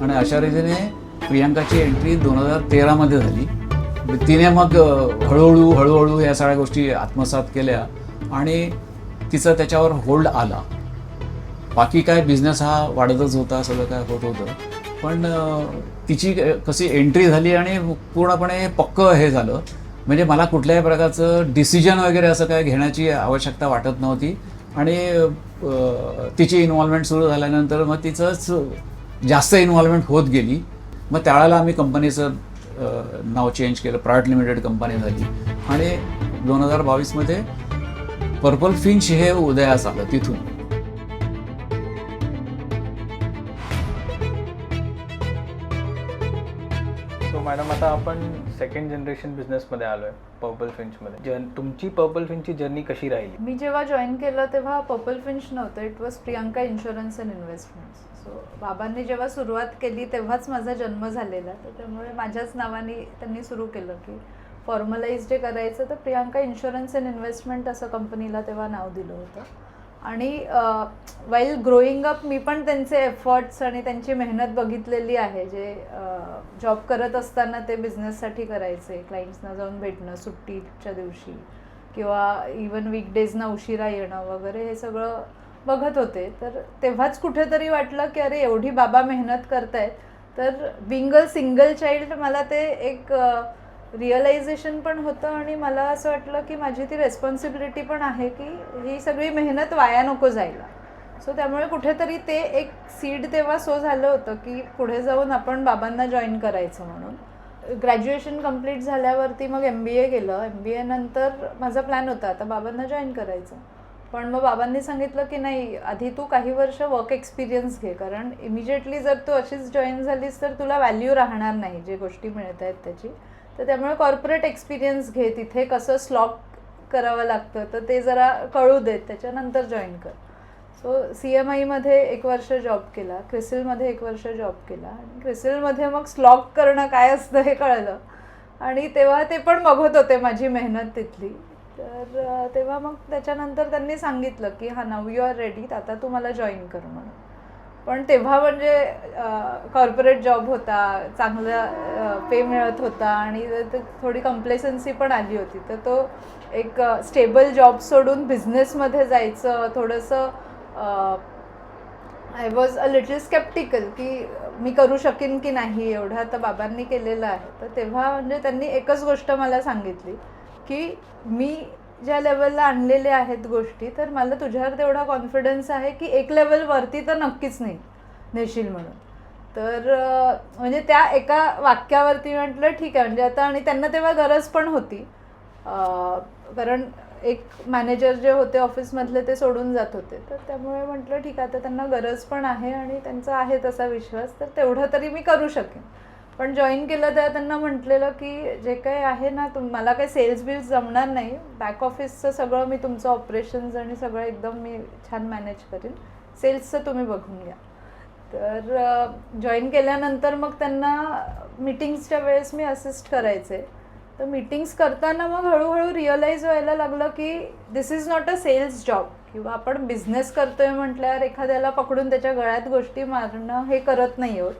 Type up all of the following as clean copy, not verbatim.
आणि अशा रीतीने प्रियांकाची एंट्री 2013मध्ये झाली. तिने मग हळूहळू या सगळ्या गोष्टी आत्मसात केल्या आणि तिचा त्याच्यावर होल्ड आला. बाकी काय बिझनेस हा वाढतच होता, सगळं काय होत होतं. पण तिची कशी एंट्री झाली आणि पूर्णपणे पक्क हे झालं. म्हणजे मला कुठल्याही प्रकारचं डिसिजन वगैरे असं काय घेण्याची आवश्यकता वाटत नव्हती. आणि तिची इन्व्हॉल्वमेंट सुरू झाल्यानंतर मग तिचंच जास्त इन्व्हॉल्वमेंट होत गेली. मग त्यावेळेला आम्ही कंपनीचं नाव चेंज केलं, प्रायव्हेट लिमिटेड कंपनी झाली. आणि 2022मध्ये पर्पल फिंच हे उदयास आलं तिथून. सो मॅडम, आता आपण सेकंड जनरेशन बिझनेसमध्ये आलो आहे, पर्पल फिंचमध्ये. तुमची पर्पल फिंचची जर्नी कशी राहिली? मी जेव्हा जॉईन केलं तेव्हा पर्पल फिंच नव्हतं, it was Priyanka insurance and investments. So बाबांनी जेव्हा सुरुवात केली तेव्हाच माझा जन्म झालेला, तर त्यामुळे माझ्याच नावाने त्यांनी सुरू केलं की फॉर्मलाइज जे करायचं तर प्रियांका इन्शुरन्स अँड इन्व्हेस्टमेंट असं कंपनीला तेव्हा नाव दिलं होतं. आणि वाईल ग्रोईंग अप मी पण त्यांचे एफर्ट्स आणि त्यांची मेहनत बघितलेली आहे. जे जॉब करत असताना ते बिझनेससाठी करायचे, क्लायंट्सना जाऊन भेटणं सुट्टीच्या दिवशी किंवा इवन वीकडेजना उशिरा येणं वगैरे, हे सगळं बघत होते. तर तेव्हाच कुठेतरी वाटलं की अरे एवढी बाबा मेहनत करतायत, तर बिंग अ सिंगल चाइल्ड मला ते एक रिअलायझेशन पण होतं. आणि मला असं वाटलं की माझी ती रेस्पॉन्सिबिलिटी पण आहे की ही सगळी मेहनत वाया नको जायला. सो त्यामुळे कुठेतरी ते एक सीड तेव्हा सो झालं होतं की पुढे जाऊन आपण बाबांना जॉईन करायचं म्हणून. ग्रॅज्युएशन कंप्लीट झाल्यावरती मग MBA केलं. MBA नंतर माझा प्लॅन होता आता बाबांना जॉईन करायचं. पण मग बाबांनी सांगितलं की नाही, आधी तू काही वर्ष वर्क एक्सपिरियन्स घे, कारण इमिजिएटली जर तू अशीच जॉईन झालीस तर तुला व्हॅल्यू राहणार नाही जे गोष्टी मिळत आहेत त्याची. तर त्यामुळे कॉर्पोरेट एक्सपिरियन्स घे, तिथे कसं स्लॉक करावं लागतं तर ते जरा कळू देत, त्याच्यानंतर जॉईन कर. सो CMIमध्ये 1 वर्ष जॉब केला, क्रिसिलमध्ये 1 वर्ष जॉब केला. आणि क्रिसिलमध्ये मग स्लॉक करणं काय असतं हे कळलं. आणि तेव्हा ते पण बघत होते माझी मेहनत तिथली. तर तेव्हा मग त्याच्यानंतर त्यांनी सांगितलं की हा नाऊ यू आर रेडी, आता तू मला जॉईन कर म्हणून. पण तेव्हा म्हणजे कॉर्पोरेट जॉब होता, चांगला पे मिळत होता आणि थोडी कम्प्लेसन्सी पण आली होती. तर तो एक स्टेबल जॉब सोडून बिझनेसमध्ये जायचं थोडंसं I was a little sceptical की मी करू शकेन की नाही, एवढं आता बाबांनी केलेलं आहे. तर तेव्हा म्हणजे त्यांनी एकच गोष्ट मला सांगितली की मी ज्या लेवलला आणलेले आहेत गोष्टी, तर मला तुझ्यावर तेवढा कॉन्फिडन्स आहे की एक लेवल वरती तर नक्कीच नाही नेशील म्हणून. तर म्हणजे त्या एका वाक्यावरती म्हटलं ठीक आहे म्हणजे आता. आणि त्यांना तेव्हा गरज पण होती, कारण एक मॅनेजर जे होते ऑफिसमधले ते सोडून जात होते. तर त्यामुळे म्हटलं ठीक आहे, आता त्यांना गरज पण आहे आणि त्यांचा आहे तसा विश्वास, तर तेवढं तरी मी करू शकेन. पण जॉईन केलं तेव्हा त्यांना म्हटलेलं की जे काही आहे ना, मला काही सेल्स बिल्स जमणार नाही, बॅक ऑफिसचं सगळं मी तुमचं ऑपरेशन्स आणि सगळं एकदम मी छान मॅनेज करेन, सेल्सचं तुम्ही बघून घ्या. तर जॉईन केल्यानंतर मग त्यांना मीटिंग्सच्या वेळेस मी असिस्ट करायचे. तर मीटिंग्स करताना मग हळूहळू रिअलाईज व्हायला लागलं की this is not a sales job, किंवा आपण बिझनेस करतोय म्हटल्यावर एखाद्याला पकडून त्याच्या गळ्यात गोष्टी मारणं हे करत नाही आहोत.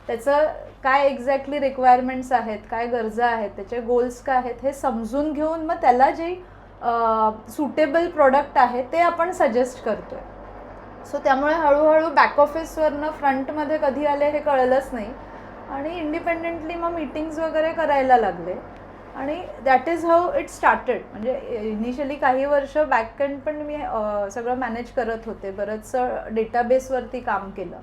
त्याचं काय एक्झॅक्टली रिक्वायरमेंट्स आहेत, काय गरजा आहेत, त्याचे गोल्स काय आहेत हे समजून घेऊन मग त्याला जे सुटेबल प्रोडक्ट आहे ते आपण सजेस्ट करतोय. सो त्यामुळे हळूहळू बॅक ऑफिसवरनं फ्रंटमध्ये कधी आले हे कळलंच नाही. आणि इंडिपेंडेंटली मग मीटिंग्स वगैरे करायला लागले. आणि that is how it started. म्हणजे इनिशियली काही वर्ष बॅकएंड पण मी सगळं मॅनेज करत होते, बरंचसं डेटाबेसवरती काम केलं.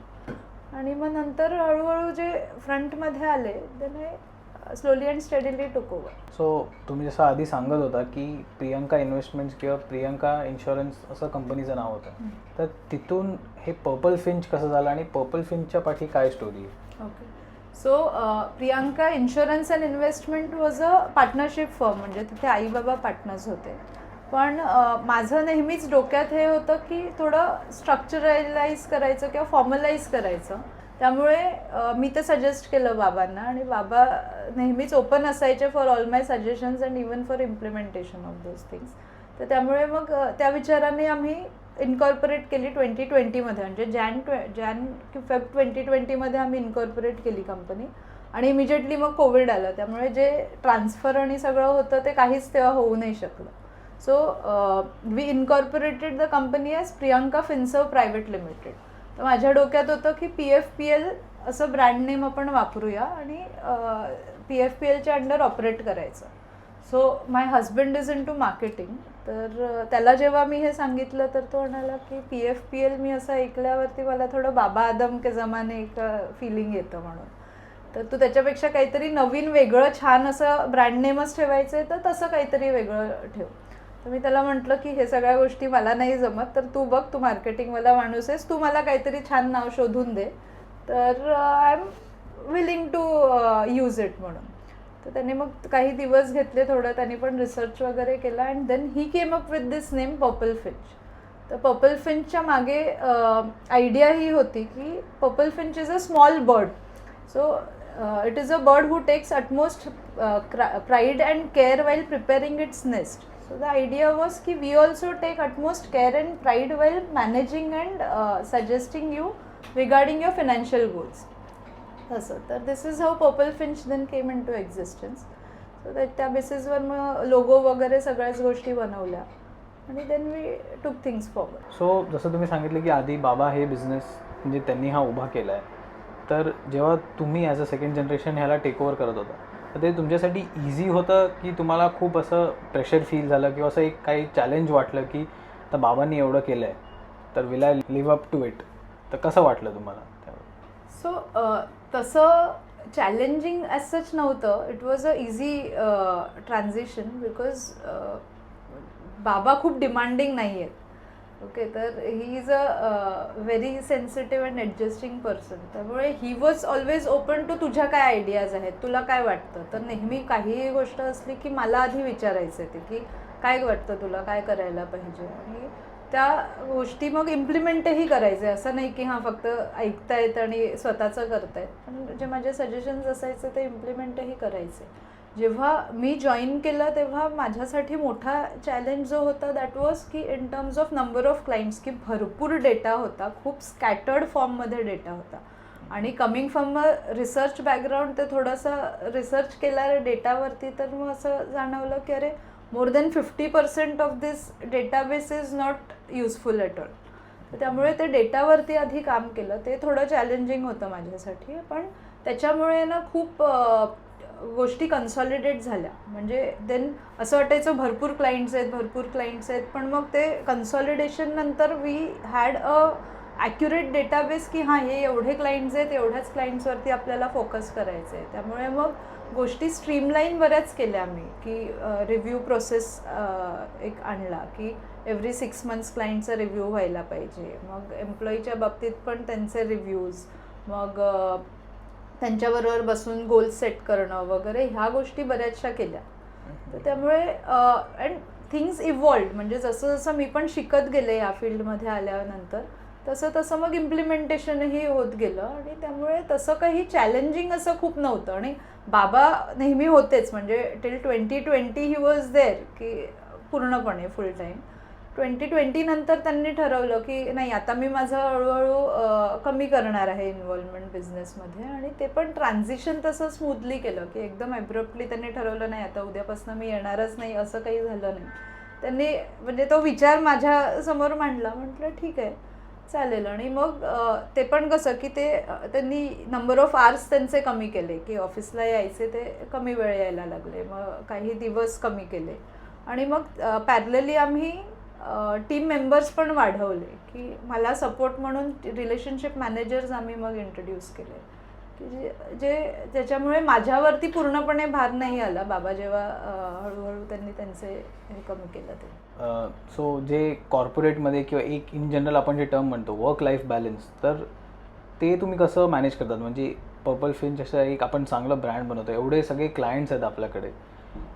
आणि मग नंतर हळूहळू जे फ्रंटमध्ये आले त्याने slowly and steadily took over. So तुम्ही जसं आधी सांगत होता की प्रियांका इन्व्हेस्टमेंट्स किंवा प्रियांका इन्शुरन्स असं कंपनीचं नाव होतं, तर तिथून हे पर्पल फिंच कसं झालं आणि पर्पल फिंचच्या पाठी काय स्टोरी आहे? Okay. So Priyanka insurance and investment was a partnership firm, म्हणजे तिथे आई बाबा पार्टनर्स होते. पण माझं नेहमीच डोक्यात हे होतं की थोडं स्ट्रक्चरलाइज करायचं किंवा फॉर्मलाइज करायचं. त्यामुळे मी ते सजेस्ट केलं बाबांना. आणि बाबा नेहमीच ओपन असायचे for all my suggestions and even for implementation of those things. तर त्यामुळे मग त्या विचाराने आम्ही इन्कॉर्पोरेट केली 2020मध्ये, म्हणजे जॅन फेब 2020मध्ये आम्ही इन्कॉर्पोरेट केली कंपनी. आणि इमिजिएटली मग कोविड आलं, त्यामुळे जे ट्रान्सफर आणि सगळं होतं ते काहीच तेव्हा होऊ नाही शकलं. So we incorporated the company as Priyanka Finserv private limited. तर माझ्या डोक्यात होतं की PFPL असं ब्रँड नेम आपण वापरूया आणि PFPLच्या अंडर ऑपरेट करायचं. So my husband is into marketing. तर त्याला जेव्हा मी हे सांगितलं तर तो म्हणाला की PFPL मी असं ऐकल्यावरती मला थोडं बाबा आदम के जमाने एक फिलिंग येतं म्हणून. तर तू त्याच्यापेक्षा काहीतरी नवीन वेगळं छान असं ब्रँड नेमच ठेवायचं आहे तर तसं काहीतरी वेगळं ठेव. तर मी त्याला म्हटलं की हे सगळ्या गोष्टी मला नाही जमत, तर तू बघ, तू मार्केटिंगवाला माणूस आहेस, तू मला काहीतरी छान नाव शोधून दे, तर I am willing to use it म्हणून. तर त्याने मग काही दिवस घेतले, थोडं त्यांनी पण रिसर्च वगैरे केला and then he came up with this name purple finch. तर पर्पल फिंचच्या मागे आयडिया ही होती की purple finch is a small bird. So it is a bird who takes utmost pride and care while preparing its nest. So the idea was ki we also take utmost care and pride while managing and suggesting you regarding your financial goals. So this is how Purple Finch then came into existence. So that त्या बेसिसवर मग logo वगैरे सगळ्याच गोष्टी बनवल्या आणि then we took things forward. So जसं तुम्ही सांगितलं की आधी बाबा हे बिझनेस म्हणजे त्यांनी हा उभा केला आहे, तर जेव्हा तुम्ही ॲज अ सेकंड जनरेशन ह्याला टेक ओव्हर करत होता तर ते तुमच्यासाठी इझी होतं की तुम्हाला खूप असं प्रेशर फील झालं किंवा असं एक काही चॅलेंज वाटलं की आता बाबांनी एवढं केलं आहे तर will I live up to it, तर कसं वाटलं तुम्हाला त्यावेळी? सो तसं चॅलेंजिंग ॲज सच नव्हतं. It was a easy transition because बाबा खूप डिमांडिंग नाही आहेत. ओके, तर he is a very sensitive and adjusting person. त्यामुळे he was always open to तुझ्या काय आयडियाज आहेत, तुला काय वाटतं. तर नेहमी काहीही गोष्ट असली की मला आधी विचारायचं आहे की काय वाटतं तुला, काय करायला पाहिजे, आणि त्या गोष्टी मग इम्प्लिमेंटही करायचे. असं नाही की हां फक्त ऐकतायत आणि स्वतःचं करतायत, पण जे माझे सजेशन्स असायचे ते इम्प्लिमेंटही करायचे. जेव्हा मी जॉईन केलं तेव्हा माझ्यासाठी मोठा चॅलेंज जो होता दॅट वॉज की in terms of number of clients, की भरपूर डेटा होता, खूप स्कॅटर्ड फॉर्ममध्ये डेटा होता. आणि coming from a research background ते थोडंसं रिसर्च केलं डेटावरती, तर मग असं जाणवलं की अरे more than 50% of this database is not useful at all. तर त्यामुळे ते डेटावरती आधी काम केलं, ते थोडं चॅलेंजिंग होतं माझ्यासाठी. पण त्याच्यामुळे ना खूप गोष्टी कन्सॉलिडेट झाल्या. म्हणजे देन असं वाटायचं भरपूर क्लायंट्स आहेत, पण मग ते कन्सॉलिडेशन नंतर we had a accurate database की हां हे एवढे क्लायंट्स आहेत, एवढ्याच क्लायंट्सवरती आपल्याला फोकस करायचं आहे. त्यामुळे मग गोष्टी स्ट्रीमलाईन बऱ्याच केल्या आम्ही, की रिव्ह्यू प्रोसेस एक आणला की एव्हरी 6 months क्लायंटचा रिव्ह्यू व्हायला पाहिजे. मग एम्प्लॉईच्या बाबतीत पण त्यांचे रिव्ह्यूज, मग त्यांच्याबरोबर बसून गोल सेट करणं वगैरे, ह्या गोष्टी बऱ्याचशा केल्या. तर त्यामुळे अँड थिंग्स इव्हॉल्व्ड, म्हणजे जसं जसं मी पण शिकत गेले या फील्डमध्ये आल्यानंतर तसं तसं मग इम्प्लिमेंटेशनही होत गेलं. आणि त्यामुळे तसं काही चॅलेंजिंग असं खूप नव्हतं. आणि बाबा नेहमी होतेच, म्हणजे टिल 2020 ही वॉज देअर, की पूर्णपणे फुल टाईम. 2020 नंतर त्यांनी ठरवलं की नाही आता मी माझं हळूहळू कमी करणार आहे इन्व्हॉल्वमेंट बिझनेसमध्ये. आणि ते पण ट्रान्झिशन तसं स्मूथली केलं, की एकदम ॲब्रप्टली त्यांनी ठरवलं नाही आता उद्यापासून मी येणारच नाही, असं काही झालं नाही. त्यांनी म्हणजे तो विचार माझ्यासमोर मांडला, म्हटलं ठीक आहे चालेल. आणि मग ते पण कसं की त्यांनी नंबर ऑफ आवर्स त्यांचे कमी केले, की ऑफिसला यायचे ते कमी वेळ यायला लागले, मग काही दिवस कमी केले. आणि मग पॅरलली आम्ही टीम मेंबर्स पण वाढवले, की मला सपोर्ट म्हणून रिलेशनशिप मॅनेजर्स आम्ही मग इंट्रोड्यूस केले, की जे त्याच्यामुळे माझ्यावरती पूर्णपणे भार नाही आला. बाबा जेव्हा हळूहळू त्यांनी त्यांचे हे कमी केलं ते. सो जे कॉर्पोरेटमध्ये किंवा एक इन जनरल आपण जे टर्म म्हणतो वर्क लाईफ बॅलन्स, तर ते तुम्ही कसं मॅनेज करतात? म्हणजे पर्पल फिंच असं एक आपण चांगलं ब्रँड बनवतो, एवढे सगळे क्लायंट्स आहेत आपल्याकडे,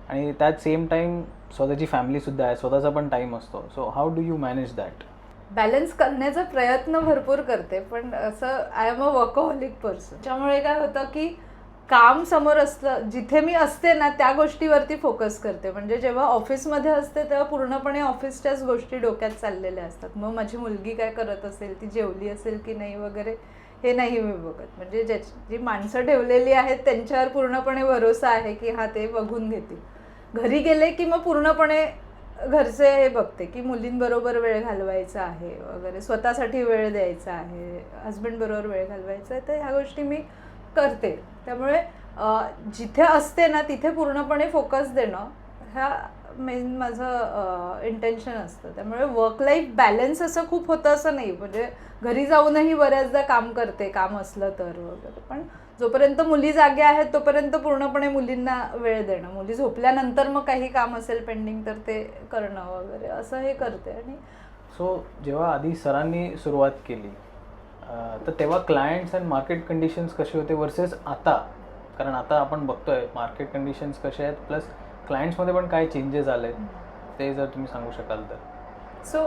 आणि त्यात सेम टाईम स्वतःची फॅमिलीसुद्धा आहे, स्वतःचा पण टाईम असतो. So how do you manage that? Balance करण्याचा प्रयत्न भरपूर करते, पण असं I am a workaholic person. त्यामुळे काय होतं की काम समोर असलं, जिथे मी असते ना त्या गोष्टीवरती फोकस करते. म्हणजे जेव्हा ऑफिसमध्ये असते तेव्हा पूर्णपणे ऑफिसच्याच गोष्टी डोक्यात चाललेल्या असतात. मग माझी मुलगी काय करत असेल, ती जेवली असेल की नाही वगैरे हे नाही मी बघत. म्हणजे जी माणसं ठेवलेली आहेत त्यांच्यावर पूर्णपणे भरोसा आहे की हा ते बघून घेतील. घरी गेले की मग पूर्णपणे घरचे हे बघते की मुलींबरोबर वेळ घालवायचा आहे वगैरे, स्वतःसाठी वेळ द्यायचा आहे, हस्बंडबरोबर वेळ घालवायचा आहे, तर ह्या गोष्टी मी करते. त्यामुळे जिथे असते ना तिथे पूर्णपणे फोकस देणं ह्या मेन माझं इंटेन्शन असतं. त्यामुळे वर्क लाईफ बॅलन्स असं खूप होतं असं नाही. म्हणजे घरी जाऊनही बऱ्याचदा काम करते, काम असलं तर वगैरे, पण जोपर्यंत मुली जागे आहेत तोपर्यंत पूर्णपणे मुलींना वेळ देणं, मुली झोपल्यानंतर मग काही काम असेल पेंडिंग तर ते करणं वगैरे असं हे करते. आणि सो जेव्हा आधी सरांनी सुरुवात केली तर तेव्हा क्लायंट्स अँड मार्केट कंडिशन्स कसे होते वर्सेस आता? कारण आता आपण बघतोय मार्केट कंडिशन्स कसे आहेत, प्लस क्लायंट्समध्ये पण काय चेंजेस आले आहेत, ते जर तुम्ही सांगू शकाल तर. सो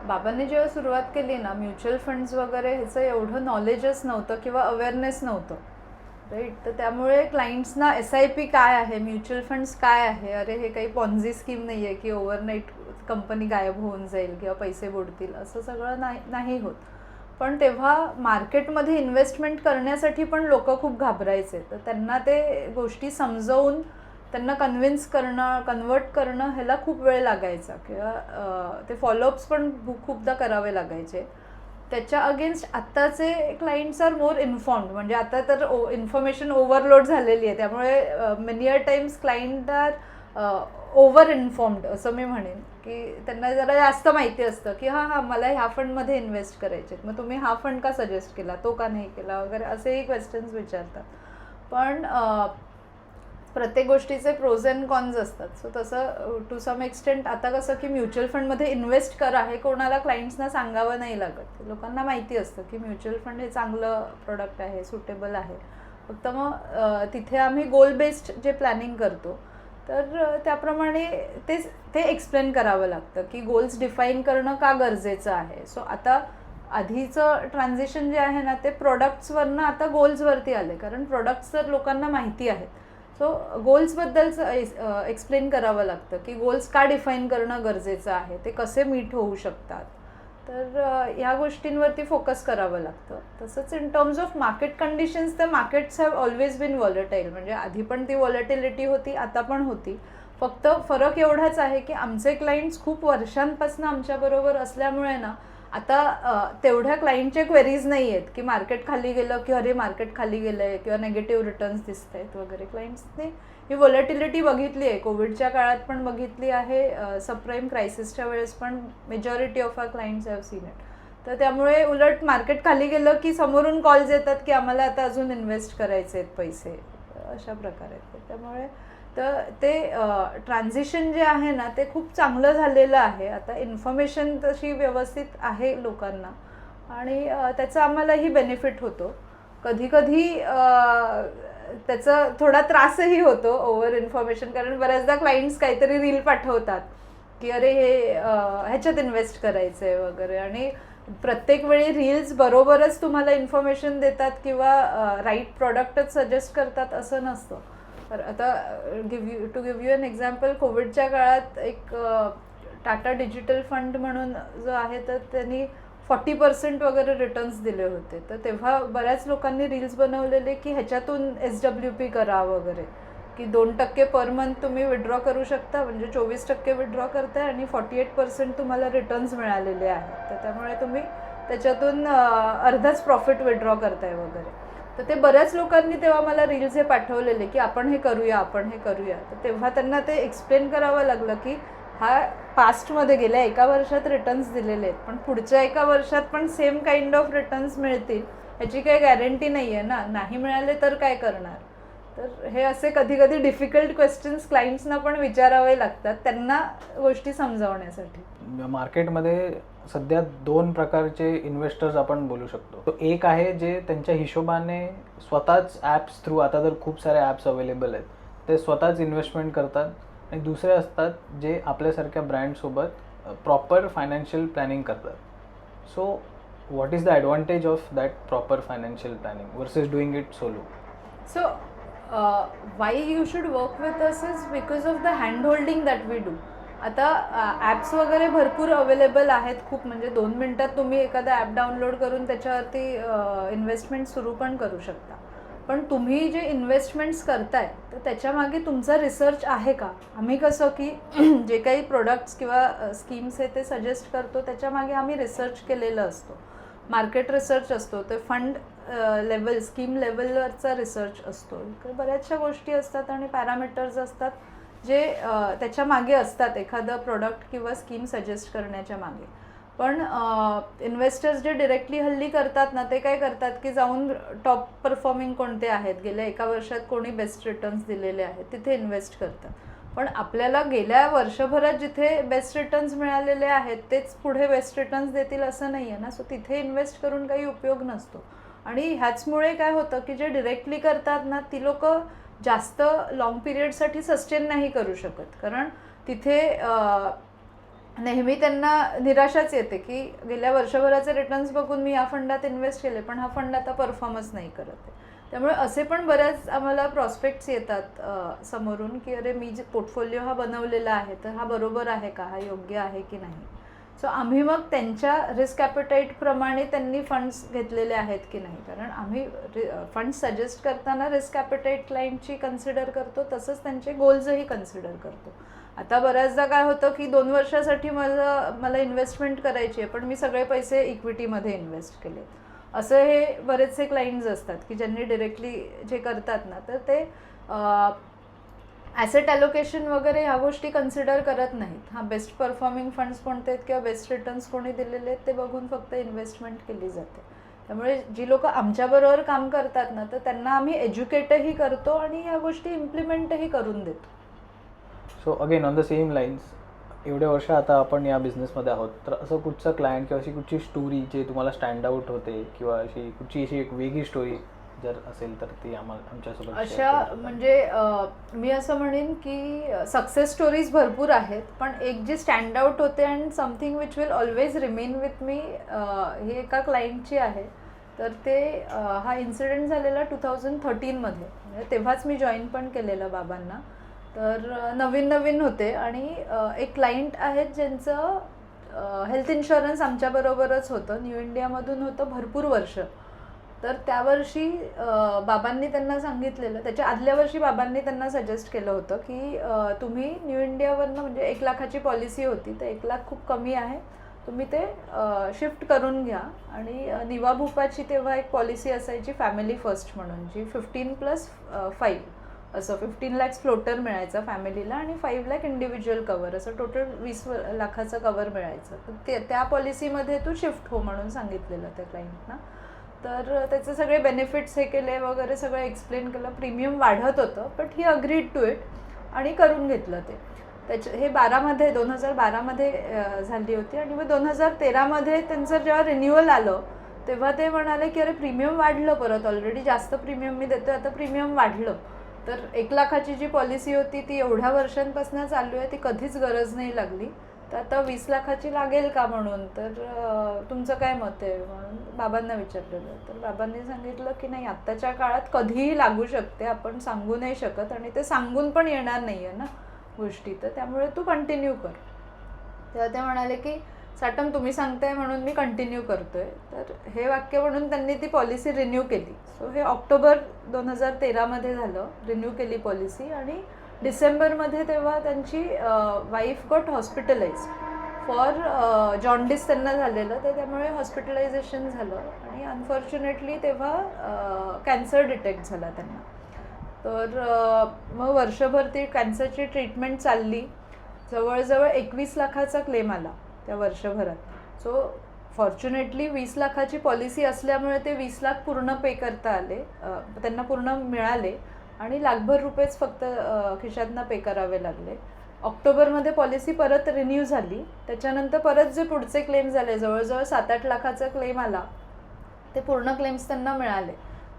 बाबांनी जेव्हा सुरुवात केली ना, म्युच्युअल फंड्स वगैरे ह्याचं एवढं नॉलेजच नव्हतं किंवा अवेअरनेस नव्हतं, राईट. तर त्यामुळे क्लायंट्सना SIP काय आहे, म्युच्युअल फंड्स काय आहे, अरे हे काही पॉन्झी स्कीम नाही आहे की ओव्हरनाईट कंपनी गायब होऊन जाईल किंवा पैसे बुडतील, असं सगळं नाही होत. पण तेव्हा मार्केटमध्ये इन्व्हेस्टमेंट करण्यासाठी पण लोक खूप घाबरायचे. तर त्यांना ते गोष्टी समजवून त्यांना कन्व्हिन्स करणं, कन्वर्ट करणं ह्याला खूप वेळ लागायचा किंवा ते फॉलोअप्स पण खूपदा करावे लागायचे. त्याच्या अगेन्स्ट आत्ताचे क्लायंट्स आर मोर इन्फॉर्म्ड. म्हणजे आता तर इन्फॉर्मेशन ओव्हरलोड झालेली आहे, त्यामुळे many a times client are over informed असं मी म्हणेन. की त्यांना जरा जास्त माहिती असतं की हां मला ह्या फंडमध्ये इन्व्हेस्ट करायचे, मग तुम्ही हा फंड का सजेस्ट केला, तो का नाही केला वगैरे असेही क्वेश्चन्स विचारतात. पण प्रत्येक गोष्टीचे प्रोज अँड कॉन्स असतात. सो तसं टू सम एक्सटेंट आता कसं की म्युच्युअल फंडमध्ये इन्व्हेस्ट करा हे कोणाला क्लायंट्सना सांगावं नाही लागत. लोकांना माहिती असतं की म्युच्युअल फंड हे चांगलं प्रोडक्ट आहे, सुटेबल आहे. फक्त मग तिथे आम्ही गोल बेस्ड जे प्लॅनिंग करतो तर त्याप्रमाणे ते एक्सप्लेन करावं लागतं की गोल्स डिफाईन करणं का गरजेचं आहे. सो आता आधीचं ट्रान्झिशन जे आहे ना ते प्रोडक्ट्सवरनं आता गोल्सवरती आले, कारण प्रोडक्ट्स तर लोकांना माहिती आहेत. सो गोल्सबद्दलचं एक्सप्लेन करावं लागतं की गोल्स का डिफाईन करणं गरजेचं आहे, ते कसे मीट होऊ शकतात. तर ह्या गोष्टींवरती फोकस करावं लागतं. तसंच in terms of market conditions, तर मार्केट्स हॅव ऑलवेज बीन व्हॉलेटाईल. म्हणजे आधी पण ती व्हॉलेटिलिटी होती, आता पण होती. फक्त फरक एवढाच आहे की आमचे क्लायंट्स खूप वर्षांपासून आमच्याबरोबर असल्यामुळे ना आता तेवढ्या क्लायंटचे क्वेरीज नाही आहेत की मार्केट खाली गेलं की अरे मार्केट खाली गेलं आहे किंवा नेगेटिव्ह रिटर्न्स दिसत आहेत वगैरे. क्लायंट्सने ही व्हॉलेटिलिटी बघितली आहे, कोविडच्या काळात पण बघितली आहे, सबप्राईम क्रायसिसच्या वेळेस पण majority of our clients have seen it. तर त्यामुळे उलट मार्केट खाली गेलं की समोरून कॉल्स येतात की आम्हाला आता अजून इन्व्हेस्ट करायचे आहेत पैसे, अशा प्रकारे. त्यामुळे तर ते ट्रान्झिशन जे आहे ना ते खूप चांगलं झालेलं आहे. आता इन्फॉर्मेशन तशी व्यवस्थित आहे लोकांना आणि त्याचा आम्हालाही बेनिफिट होतो. कधी त्याचा थोडा त्रासही होतो ओव्हर इन्फॉर्मेशन, कारण बऱ्याचदा क्लायंट्स काहीतरी रील पाठवतात की अरे हे ह्याच्यात इन्व्हेस्ट करायचं आहे वगैरे, आणि प्रत्येक वेळी रील्स बरोबरच तुम्हाला इन्फॉर्मेशन देतात किंवा राईट प्रॉडक्टच सजेस्ट करतात असं नसतं. तर आता to give you an example, कोविडच्या काळात एक टाटा डिजिटल फंड म्हणून जो आहे तर त्यांनी 40% वगैरे रिटर्न्स दिले होते. तर तेव्हा बऱ्याच लोकांनी रील्स बनवलेले की ह्याच्यातून SWP करा वगैरे, की 2% पर मंथ तुम्ही विड्रॉ करू शकता, म्हणजे 24% विड्रॉ करताय आणि 48% तुम्हाला रिटर्न्स मिळालेले आहेत. तर त्यामुळे तुम्ही त्याच्यातून अर्धाच प्रॉफिट विड्रॉ करताय वगैरे. तर ते बऱ्याच लोकांनी तेव्हा मला रील्स हे पाठवलेले की आपण हे करूया. तर तेव्हा त्यांना ते एक्सप्लेन करावं लागलं की हा पास्टमध्ये गेल्या 1 वर्षात रिटर्न्स दिलेले आहेत, पण पुढच्या 1 वर्षात पण सेम काइंड ऑफ रिटर्न्स मिळतील ह्याची काही गॅरंटी नाही आहे ना. नाही मिळाले तर काय करणार. तर हे असे कधी कधी डिफिकल्ट क्वेश्चन्स क्लायंट्सना पण विचारावे लागतात त्यांना गोष्टी समजावण्यासाठी. मार्केटमध्ये सध्या 2 प्रकारचे इन्व्हेस्टर्स आपण बोलू शकतो. तो एक आहे जे त्यांच्या हिशोबाने स्वतःच ॲप्स थ्रू, आता तर खूप सारे ॲप्स अवेलेबल आहेत, ते स्वतःच इन्व्हेस्टमेंट करतात. आणि दुसरे असतात जे आपल्यासारख्या ब्रँडसोबत प्रॉपर फायनान्शियल प्लॅनिंग करतात. So what is the advantage of that proper financial planning versus doing it solo? So why you should work with us is because of the hand holding that we do. आता apps वगैरे भरपूर available आहेत खूप, म्हणजे 2 मिनटात तुम्ही एखादा app download करून त्याच्यावरती इन्व्हेस्टमेंट सुरू पण करू शकता. पण तुम्ही जे इन्व्हेस्टमेंट्स करताय तर त्याच्यामागे तुमचा रिसर्च आहे का? आम्ही कसं की जे काही प्रोडक्ट्स किंवा स्कीम्स आहे ते सजेस्ट करतो त्याच्यामागे आम्ही रिसर्च केलेलं असतो, मार्केट रिसर्च असतो, ते फंड लेवल स्कीम लेवलवरचा रिसर्च असतो. बऱ्याचशा गोष्टी असतात आणि पॅरामीटर्स असतात जे त्याच्या मागे असतात एखादं प्रोडक्ट किंवा स्कीम सजेस्ट करण्याच्या मागे. पण इन्व्हेस्टर्स जे डिरेक्टली हल्ली करतात ना, ते काय करतात की जाऊन टॉप परफॉर्मिंग कोणते आहेत, गेल्या 1 वर्षात कोणी बेस्ट रिटर्न्स दिलेले आहेत तिथे इन्व्हेस्ट करतात. पण आपल्याला गेल्या वर्षभरात जिथे बेस्ट रिटर्न्स मिळालेले आहेत तेच पुढे बेस्ट रिटर्न्स देतील असं नाही आहे ना. सो तिथे इन्व्हेस्ट करून काही उपयोग नसतो. आणि ह्याचमुळे काय होतं की जे डिरेक्टली करतात ना ती लोक जास्त लाँग पिरियडसाठी सस्टेन नाही करू शकत, कारण तिथे नेहमी त्यांना निराशाच येते की गेल्या वर्षभराचे रिटर्न्स बघून मी या फंडात इन्व्हेस्ट केले पण हा फंड आता परफॉर्मन्स नाही करत आहे. त्यामुळे असे पण बऱ्याच आम्हाला प्रॉस्पेक्ट्स येतात समोरून की अरे मी जे पोर्टफोलिओ हा बनवलेला आहे तर हा बरोबर आहे का, हा योग्य आहे की नाही. सो आम्ही मग त्यांच्या रिस्क ॲपेटाईटप्रमाणे त्यांनी फंड्स घेतलेले आहेत की नाही, कारण आम्ही फंड्स सजेस्ट करताना रिस्क ॲपेटाईट क्लायंटची कन्सिडर करतो, तसंच त्यांचे गोल्सही कन्सिडर करतो. आता बऱ्याचदा काय होतं की 2 वर्षासाठी मला इन्व्हेस्टमेंट करायची आहे पण मी सगळे पैसे इक्विटीमध्ये इन्व्हेस्ट केले. असं हे बरेचसे क्लायंट्स असतात की ज्यांनी डिरेक्टली जे करतात ना तर ते ॲसेट ॲलोकेशन वगैरे ह्या गोष्टी कन्सिडर करत नाहीत. हां, बेस्ट परफॉर्मिंग फंड्स कोणते आहेत किंवा बेस्ट रिटर्न्स कोणी दिलेले आहेत ते बघून फक्त इन्व्हेस्टमेंट केली जाते. त्यामुळे जी लोक आमच्याबरोबर काम करतात ना तर त्यांना आम्ही एज्युकेटही करतो आणि ह्या गोष्टी इम्प्लिमेंटही करून देतो. So again on the same lines, एवढे वर्ष आता आपण या बिझनेसमध्ये आहोत, तर असं कुठचं क्लायंट किंवा अशी कुठची स्टोरी जे तुम्हाला स्टँड आउट होते किंवा अशी कुठची अशी एक वेगळी स्टोरी जर असेल तर ती आमच्यासोबत अशा म्हणजे मी असं म्हणेन की सक्सेस स्टोरीज भरपूर आहेत पण एक जी स्टँड आउट होते and something which will always remain with me ही एका क्लायंटची आहे. तर ते हा इन्सिडेंट झालेला 2013 मध्ये, म्हणजे तेव्हाच मी जॉईन पण केलेलं बाबांना. तर नवीन होते आणि एक क्लायंट आहेत ज्यांचं हेल्थ इन्शुरन्स आमच्याबरोबरच होतं, न्यू इंडियामधून होतं भरपूर वर्ष. तर त्या वर्षी बाबांनी त्यांना सांगितलेलं, त्याच्या आदल्या वर्षी बाबांनी त्यांना सजेस्ट केलं होतं की तुम्ही न्यू इंडियावरनं, म्हणजे 1 लाखाची पॉलिसी होती तर 1 लाख खूप कमी आहे, तुम्ही ते शिफ्ट करून घ्या. आणि निवा भूपाची तेव्हा एक पॉलिसी असायची फॅमिली फर्स्ट म्हणून, जी 15+5 असं 15 lakhs फ्लोटर मिळायचा फॅमिलीला आणि 5 lakh इंडिव्हिज्युअल कवर, असं टोटल 20 लाखाचं कवर मिळायचं. तर त्या पॉलिसीमध्ये तू शिफ्ट हो म्हणून सांगितलेलं त्या क्लायंटना. तर त्याचे सगळे बेनिफिट्स हे केले वगैरे सगळं एक्सप्लेन केलं. प्रीमियम वाढत होतं but he agreed to it आणि करून घेतलं ते. हे 2012मध्ये झाली होती. आणि मग 2013मध्ये त्यांचं जेव्हा रिन्युअल आलं तेव्हा ते म्हणाले की अरे प्रीमियम वाढलं, परत ऑलरेडी जास्त प्रीमियम मी देतोय, आता प्रीमियम वाढलं. तर 1 लाखाची जी पॉलिसी होती ती एवढ्या वर्षांपासून चालू आहे, ती कधीच गरज नाही लागली, तर आता 20 लाखाची लागेल का म्हणून, तर तुमचं काय मत आहे म्हणून बाबांना विचारलेलं. तर बाबांनी सांगितलं की नाही, आत्ताच्या काळात कधीही लागू शकते, आपण सांगू नाही शकत आणि ते सांगून पण येणार नाही आहे ना गोष्टी, तर त्यामुळे तू कंटिन्यू कर. तेव्हा ते म्हणाले की साटम तुम्ही सांगताय म्हणून मी कंटिन्यू करतोय. तर हे वाक्य म्हणून त्यांनी ती पॉलिसी रिन्यू केली. सो हे ऑक्टोबर 2013मध्ये झालं, रिन्यू केली पॉलिसी. आणि डिसेंबरमध्ये तेव्हा त्यांची wife got hospitalize for jaundice त्यांना झालेलं, तर त्यामुळे हॉस्पिटलायझेशन झालं आणि अनफॉर्च्युनेटली तेव्हा कॅन्सर डिटेक्ट झाला त्यांना. तर मग वर्षभर ती कॅन्सरची ट्रीटमेंट चालली. जवळजवळ 21 लाखाचा क्लेम आला त्या वर्षभरात. सो फॉर्च्युनेटली 20 लाखाची पॉलिसी असल्यामुळे ते 20 लाख पूर्ण पे करता आले, त्यांना पूर्ण मिळाले आणि ₹1 लाख फक्त खिशातनं पे करावे लागले. ऑक्टोबरमध्ये पॉलिसी परत रिन्यू झाली. त्याच्यानंतर परत जे पुढचे क्लेम झाले, जवळजवळ 7-8 लाखाचा क्लेम आला, ते पूर्ण क्लेम्स त्यांना मिळाले.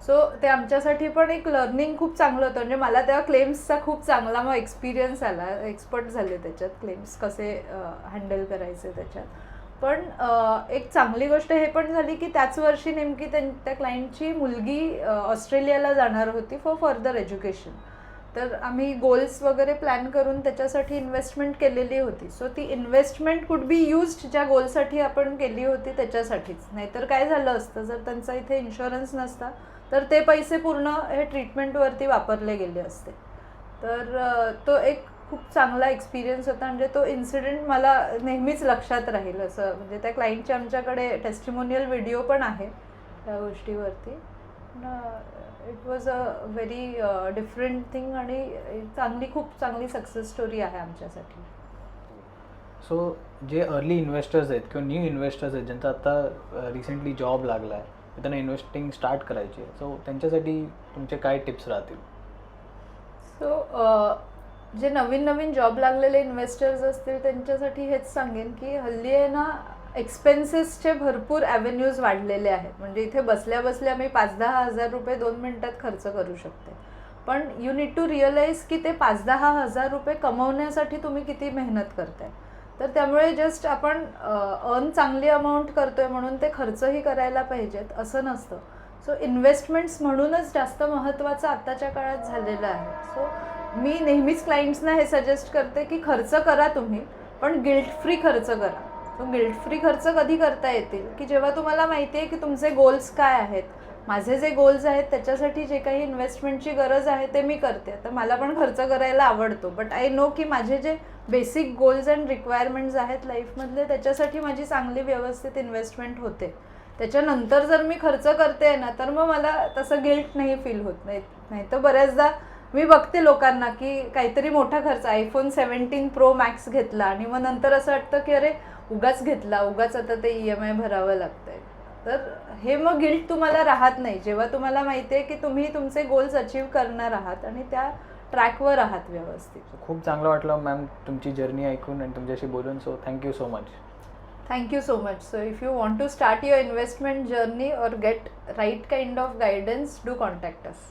सो ते आमच्यासाठी पण एक लर्निंग खूप चांगलं होतं. म्हणजे मला तेव्हा क्लेम्सचा खूप चांगला मग एक्सपिरियन्स आला, एक्सपर्ट झाले त्याच्यात, क्लेम्स कसे हँडल करायचे त्याच्यात. पण एक चांगली गोष्ट हे पण झाली की त्याच वर्षी नेमकी त्या क्लायंटची मुलगी ऑस्ट्रेलियाला जाणार होती फॉर फर्दर एज्युकेशन. तर आम्ही गोल्स वगैरे प्लॅन करून त्याच्यासाठी इन्व्हेस्टमेंट केलेली होती. सो ती इन्व्हेस्टमेंट कुड बी युज्ड ज्या गोलसाठी आपण केली होती त्याच्यासाठीच. नाहीतर काय झालं असतं, जर त्यांचा इथे इन्शुरन्स नसता तर ते पैसे पूर्ण हे ट्रीटमेंटवरती वापरले गेले असते. तर तो एक खूप चांगला एक्सपिरियन्स होता. म्हणजे तो इन्सिडेंट मला नेहमीच लक्षात राहील. असं म्हणजे त्या क्लायंटचे आमच्याकडे टेस्टिमोनियल व्हिडिओ पण आहे त्या गोष्टीवरती. It was a very different thing आणि खूप चांगली सक्सेस स्टोरी आहे आमच्यासाठी. सो जे अर्ली इन्व्हेस्टर्स आहेत किंवा न्यू इन्व्हेस्टर्स आहेत ज्यांचा आता रिसेंटली जॉब लागला आहे, त्यांना इन्व्हेस्टिंग स्टार्ट करायची आहे, सो त्यांच्यासाठी तुमचे काय टिप्स राहतील? सो जे नवीन जॉब लागलेले इन्व्हेस्टर्स असतील त्यांच्यासाठी हेच सांगेन की हल्ली आहे ना, एक्सपेन्सेसचे भरपूर ॲव्हेन्यूज वाढलेले आहेत. म्हणजे इथे बसल्या बसल्या मी 5-10 हजार रुपये 2 मिनिटात खर्च करू शकते. पण यू नीड टू रिअलाइज की ते 5-10 हजार रुपये कमवण्यासाठी तुम्ही किती मेहनत करताय. तर त्यामुळे जस्ट आपण अर्न चांगली अमाऊंट करतोय म्हणून ते खर्चही करायला पाहिजेत असं नसतं. सो इन्व्हेस्टमेंट्स म्हणूनच जास्त महत्त्वाचं आत्ताच्या काळात झालेलं आहे. सो मी नेहमीच क्लायंट्सना हे सजेस्ट करते की खर्च करा तुम्ही, पण गिल्ट फ्री खर्च करा. तो गिल्ट फ्री खर्च कधी करता येतील की जेव्हा तुम्हाला माहिती आहे की तुमचे गोल्स काय आहेत. माझे जे गोल्स आहेत त्याच्यासाठी जे काही इन्व्हेस्टमेंटची गरज आहे ते मी करते. तर मला पण खर्च करायला आवडतो, बट आय नो की माझे जे बेसिक गोल्स अँड रिक्वायरमेंट्स आहेत लाईफमधले त्याच्यासाठी माझी चांगली व्यवस्थित इन्व्हेस्टमेंट होते. त्याच्यानंतर जर मी खर्च करते ना तर मग मला तसं गिल्ट नाही फील होत. नाही तर बऱ्याचदा मी बघते लोकांना की काहीतरी मोठा खर्च, iPhone 17 Pro Max घेतला आणि मग नंतर असं वाटतं की अरे उगाच घेतला, उगाच आता ते EMI भरावं लागतंय. तर हे मग गिल्ट तुम्हाला राहत नाही जेव्हा तुम्हाला माहिती आहे की तुम्ही तुमचे गोल्स अचीव्ह करणार आहात आणि त्या ट्रॅकवर आहात व्यवस्थित. खूप चांगलं वाटलं मॅम तुमची जर्नी ऐकून आणि तुमच्याशी बोलून. So thank you so much. Thank you so much. So if you want to start your investment journey or get right kind of guidance, do contact us.